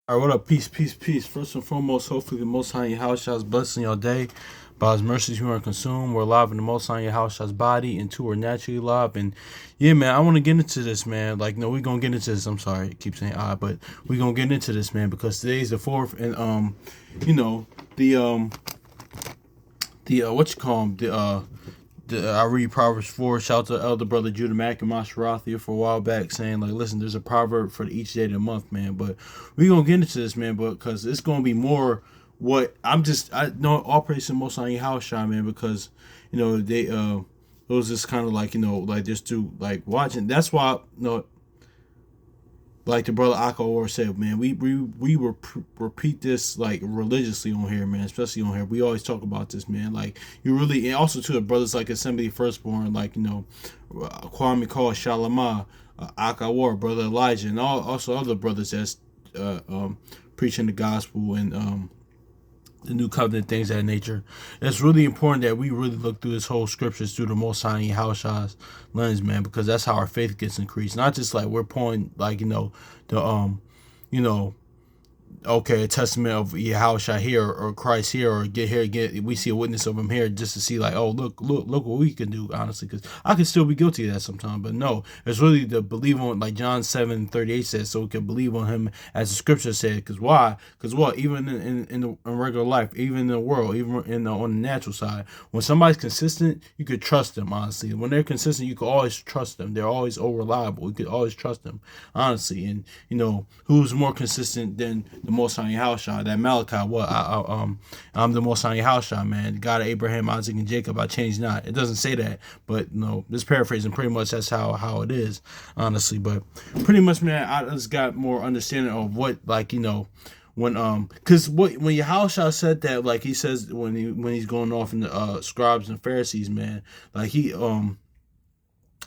All right, what up? Peace, peace, peace. First and foremost, hopefully the Most High in your house shall blessing your day. By His mercies you are consumed. We're alive in the Most High in your house shall's body, and two are naturally alive. And yeah, man, I want to get into this, man. Like, no, we're gonna get into this. I'm sorry, I keep saying but we're gonna get into this, man, because today's the fourth, and you know, the what you call 'em, I read Proverbs 4. Shout out to elder brother Judah Mack and Masharathia for a while back saying, like, listen, there's a proverb for each day of the month, man. But we're going to get into this, man, but because it's going to be more what I know all praise to the most on your house, shot, man, because, it was just kind of like, like just to like watching. That's why, like the brother Akawar said, man, repeat this like religiously on here, man, especially on here. We always talk about this, man. Like you really, and also to the brothers like Assembly Firstborn, like Kwame Call Shalama, Akawar, brother Elijah, and also other brothers that's preaching the gospel and the new covenant, things of that nature. It's really important that we really look through this whole scriptures through the Most High and Yahushua's lens, man, because that's how our faith gets increased. Not just like we're pouring, like the you know okay, a testament of Yahushua here or Christ here or get we see a witness of him here just to see like, oh, look what we can do, honestly, because I could still be guilty of that sometimes, but no, it's really to believe on, like John 7:38 says, so we can believe on him as the scripture said. Because why? Because what? Even in regular life, even in the world, even on the natural side, when somebody's consistent, you could trust them, honestly. When they're consistent, you could always trust them. They're always reliable. You could always trust them, honestly. And who's more consistent than the Most High Yahushua? That Malachi, I'm the Most High Yahushua, man, the God of Abraham, Isaac, and Jacob. I change not. It doesn't say that, but this paraphrasing, pretty much that's how it is, honestly. But pretty much, man, I just got more understanding of what, like, when because when Yahushua said that, like he says when he's going off in the scribes and Pharisees, man, like he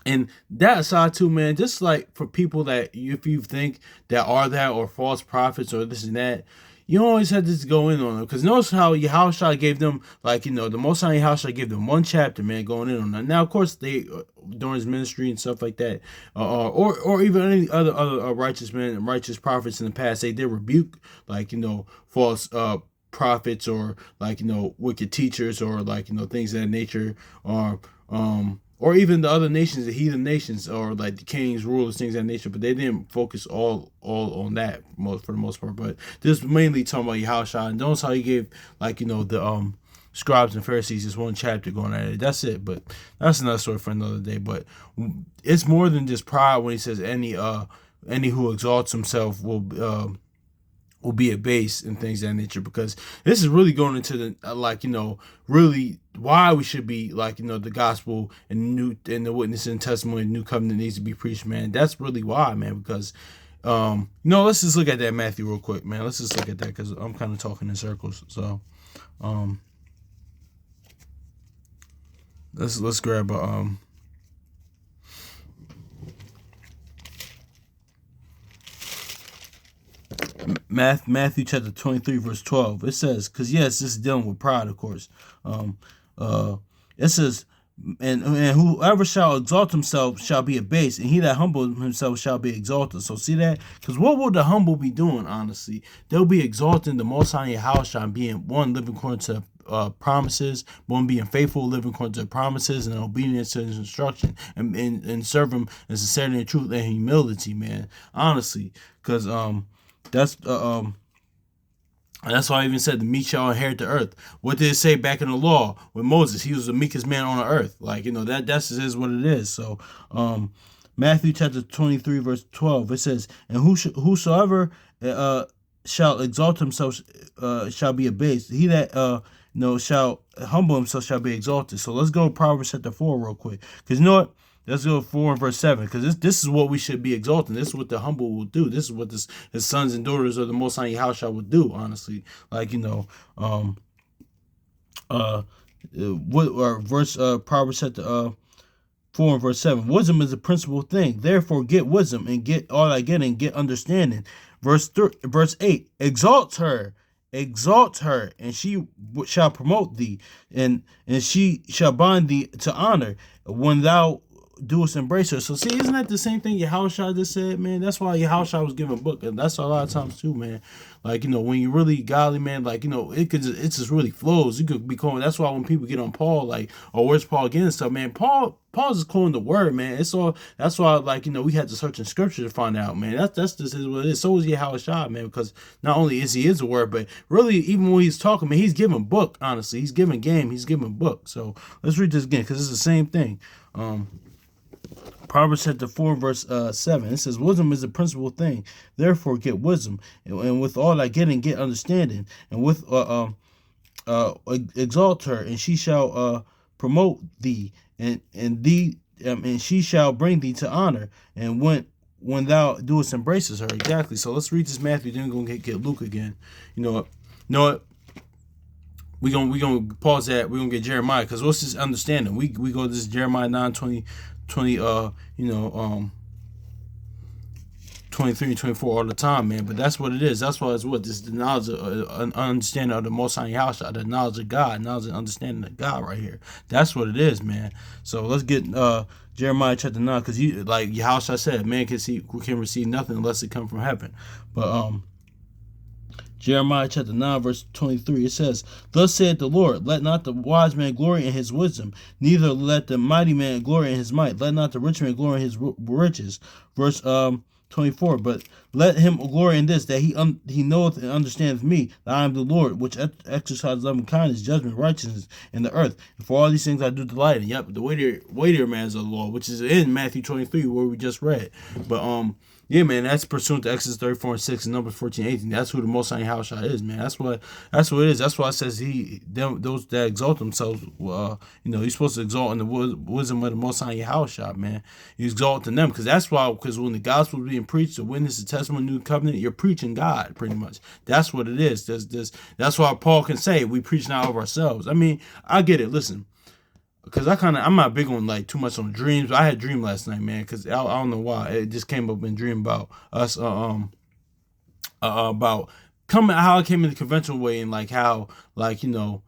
and that aside too, man, just like for people that if you think that are that or false prophets or this and that, you always have to go in on them. Because notice how Yahushua gave them, like, the Most High Yahushua gave them one chapter, man, going in on that. Now, of course, they, during his ministry and stuff like that, or even any other righteous men and righteous prophets in the past, they did rebuke, like, false prophets or, like, wicked teachers or, like, things of that nature, or even the other nations, the heathen nations, or like the kings, rulers, things of that nature. But they didn't focus all on that for the most part. But this mainly talking about Yahushua, and notice how he gave, like, the scribes and Pharisees just one chapter going at it. That's it. But that's another story for another day. But it's more than just pride when he says any who exalts himself will be abased and things of that nature, because this is really going into the really why we should be, like, the gospel and the witness and testimony of the new covenant needs to be preached, man. That's really why, man, because let's just look at that Matthew real quick, man. Let's just look at that because I'm kind of talking in circles. So let's grab a Matthew chapter 23 verse 12. It says, because yes, this is dealing with pride, of course. It says, and whoever shall exalt himself shall be abased, and he that humbles himself shall be exalted. So see that? Because what will the humble be doing, honestly? They'll be exalting the Most High in your house, and being one, living according to promises, one, being faithful, living according to promises, and obedience to his instruction, and serve him in sincerity and truth and humility, man. Honestly, because that's and that's why I even said the meek shall inherit the earth. What did it say back in the law with Moses? He was the meekest man on the earth. Like, that's is what it is. So Matthew chapter 23 verse 12, it says, and whosoever shall exalt himself shall be abased. He that shall humble himself shall be exalted. So let's go to Proverbs chapter 4 real quick. Because you know what? Let's go 4 and verse 7, because this is what we should be exalting. This is what the humble will do. This is what his sons and daughters of the Most High Yahushua will do, honestly. Like, Proverbs chapter 4 and verse 7. Wisdom is the principal thing. Therefore get wisdom, and get all I get, and get understanding. Verse 8. Exalt her, and she shall promote thee, and she shall bind thee to honor. When thou doest embrace her. So see, isn't that the same thing Yahushua just said, man? That's why Yahushua was giving a book, and that's a lot of times too, man. Like, when you're really godly, man, like, it just really flows. You could be calling. That's why when people get on Paul, like, oh, where's Paul again and stuff, man? Paul's just calling the word, man. It's all. That's why, like, we had to search in scripture to find out, man. That's just what it is. So is Yahushua, man, because not only is he a word, but really, even when he's talking, man, he's giving book. Honestly, he's giving game. He's giving book. So let's read this again, because it's the same thing. Proverbs chapter 4, verse 7. It says, wisdom is the principal thing. Therefore, get wisdom. And with all that getting, get understanding. And with exalt her, and she shall promote thee. And she shall bring thee to honor. And when thou doest embraces her. Exactly. So let's read this Matthew. Then we're going to get Luke again. You know what? We gonna pause that. We're gonna get Jeremiah, because what's this understanding? We go to this Jeremiah 9:20, 23 and 24 all the time, man. But that's what it is. That's why it's what this is, the knowledge of understanding of the Most High Yahshua, the knowledge of God, knowledge and understanding of God right here. That's what it is, man. So let's get Jeremiah chapter 9, because like Yahshua said, man can receive nothing unless it come from heaven. But Jeremiah chapter 9, verse 23, it says, thus saith the Lord, let not the wise man glory in his wisdom, neither let the mighty man glory in his might, let not the rich man glory in his riches. Verse 24, but let him glory in this, that he knoweth and understandeth me, that I am the Lord, which exercise loving kindness, judgment, righteousness in the earth. And for all these things I do delight in. Yep, the weightier matters of the Lord, which is in Matthew 23, where we just read. But yeah, man, that's pursuant to Exodus 34 and 6 and Numbers 14, 18. That's who the Most High Yahushua is, man. That's what it is. That's why it says those that exalt themselves, you're supposed to exalt in the wisdom of the Most High Yahushua, man. You exalt in them, because when the gospel is being preached, the witness, the testimony, new covenant, you're preaching God, pretty much. That's what it is. That's why Paul can say, we preach not of ourselves. I mean, I get it. Listen. Because I'm not big on like too much on dreams. I had a dream last night, man. Because I don't know why it just came up in a dream about us, about how I came in the conventional way, and like how, like, like,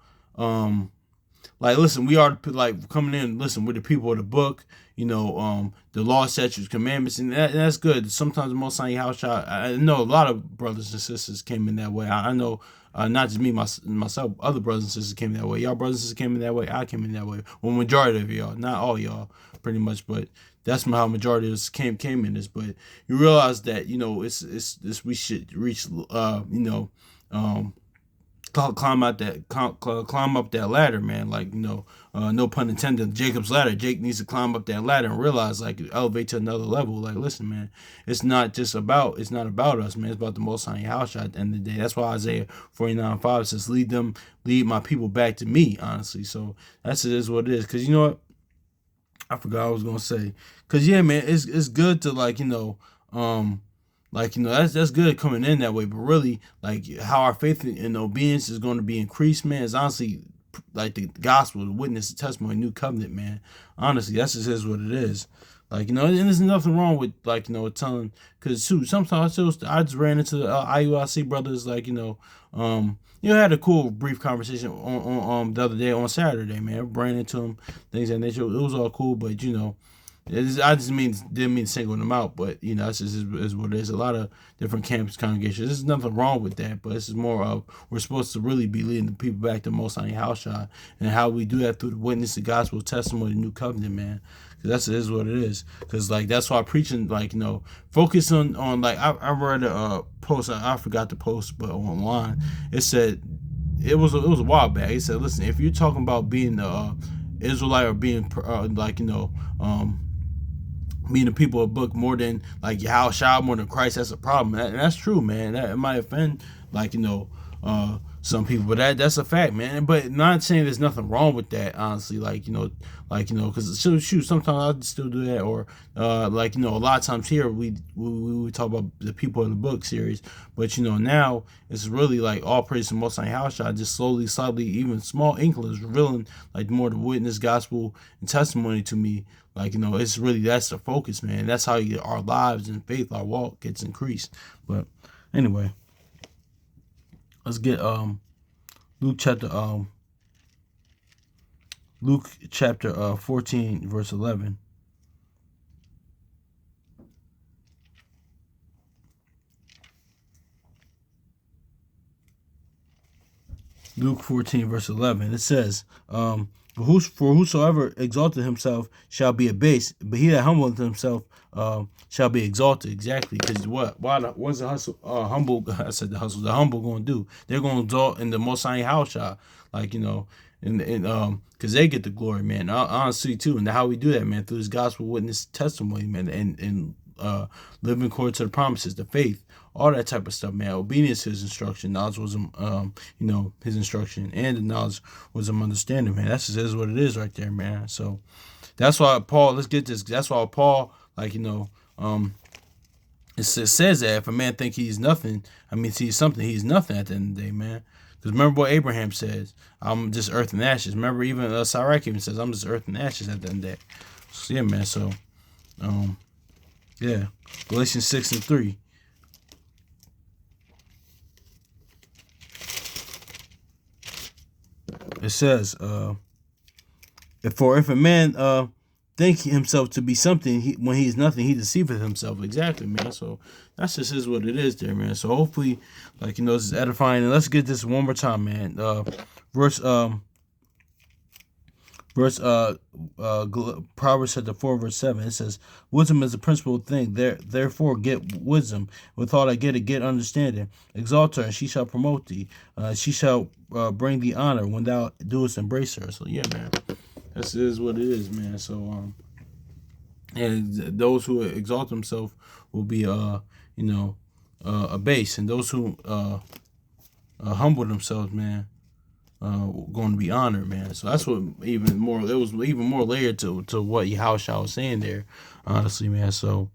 listen, we are like coming in. Listen, we're the people of the book. The law, statutes, commandments, and that's good. Sometimes the Most High Yahushua, I know a lot of brothers and sisters came in that way. I know. Not just me, myself, other brothers and sisters came that way. Y'all brothers and sisters came in that way. I came in that way. Well, majority of y'all, not all y'all, pretty much, but that's how majority of us came in this. But you realize that it's we should reach climb up that ladder, man. Like, no pun intended, Jacob's ladder. Jake needs to climb up that ladder and realize, like, elevate to another level. Like, listen, man, it's not about us, man. It's about the Most High Yahushua at the end of the day. That's why Isaiah 49:5 says, lead my people back to me, honestly. So that's it is what it is. Because you know what? I forgot what I was going to say. Because, yeah, man, it's good to, like, that's good coming in that way, but really, like, how our faith and obedience is going to be increased, man, is honestly like the gospel, the witness, the testimony, new covenant, man. Honestly, that's just is what it is. Like, and there's nothing wrong with, like, telling, because sometimes I just ran into the IUIC brothers, like, had a cool brief conversation on the other day on Saturday, man. Ran into them, things of that nature. It was all cool, but I just didn't mean singling them out, but that's just is what it is. A lot of different campus congregations. There's nothing wrong with that, but this is more of, we're supposed to really be leading the people back to Most High Yahushua, and how we do that through the witness, the gospel, testimony, the new covenant, man. Because is what it is. Because, like, that's why preaching, like, focus on like, I read a post, I forgot the post, but online it said, it was a while back. It said, listen, if you're talking about being Israelite, or being being the people of the book more than, like, Yahushua, more than Christ, that's a problem. And that's true, man. That it might offend, like, some people, but that's a fact, man. But not saying there's nothing wrong with that, honestly. Like, because shoot, sometimes I still do that, or a lot of times here we talk about the people of the book series, but now it's really like all praise to Most High Yahushua, just slowly, slightly, even small inklings revealing, like, more the witness, gospel, and testimony to me. Like, it's really, that's the focus, man. That's how our lives and faith, our walk gets increased. But anyway, let's get Luke chapter 14, verse 11. Luke 14, verse 11. It says, for whosoever exalted himself shall be abased, but he that humbleth himself shall be exalted. Exactly. Because what? What's the hustle? Humble. I said the hustle. The humble going to do? They're going to exalt in the Most High house, like and because they get the glory, man. Honestly, too, and how we do that, man, through His gospel witness testimony, man, and living according to the promises, the faith, all that type of stuff, man. Obedience to His instruction, knowledge was His instruction, and the knowledge was understanding, man. That's just is what it is right there, man. So that's why Paul. Let's get this. That's why Paul, it says that if a man think he's nothing, he's something. He's nothing at the end of the day, man. Because remember what Abraham says, I'm just earth and ashes. Remember even Sirach even says, I'm just earth and ashes at the end of the day. So yeah, man. So, yeah. Galatians 6:3. It says, if a man think himself to be something, when he's nothing, he deceiveth himself. Exactly, man. So that's just is what it is there, man. So hopefully, this is edifying. And let's get this one more time, man. Verse Proverbs chapter 4, verse 7. It says, wisdom is the principal thing. Therefore get wisdom. With all I get understanding. Exalt her, and she shall promote thee. She shall bring thee honor when thou doest embrace her. So yeah, man. This is what it is, man. So and those who exalt themselves will be abased, and those who humble themselves, man, going to be honored, man. So that's what even more. There was even more layered to what Yahushua was saying there, honestly, man. So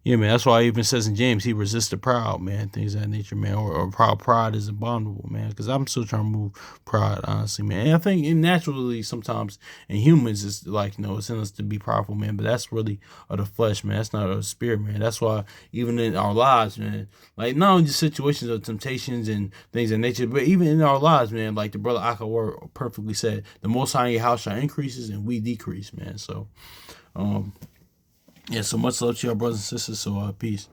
yeah, man. That's why it even says in James, he resists the proud, man. Things of that nature, man. Or pride is abominable, man. Because I'm still trying to move pride, honestly, man. And I think naturally sometimes in humans it's it's in us to be prideful, man. But that's really of the flesh, man. That's not of the spirit, man. That's why even in our lives, man, like not only just situations of temptations and things of nature, but even in our lives, man, like the brother Akawar perfectly said, the Most High in your house shall increases and we decrease, man. So, yeah, so much love to y'all brothers and sisters. So, peace.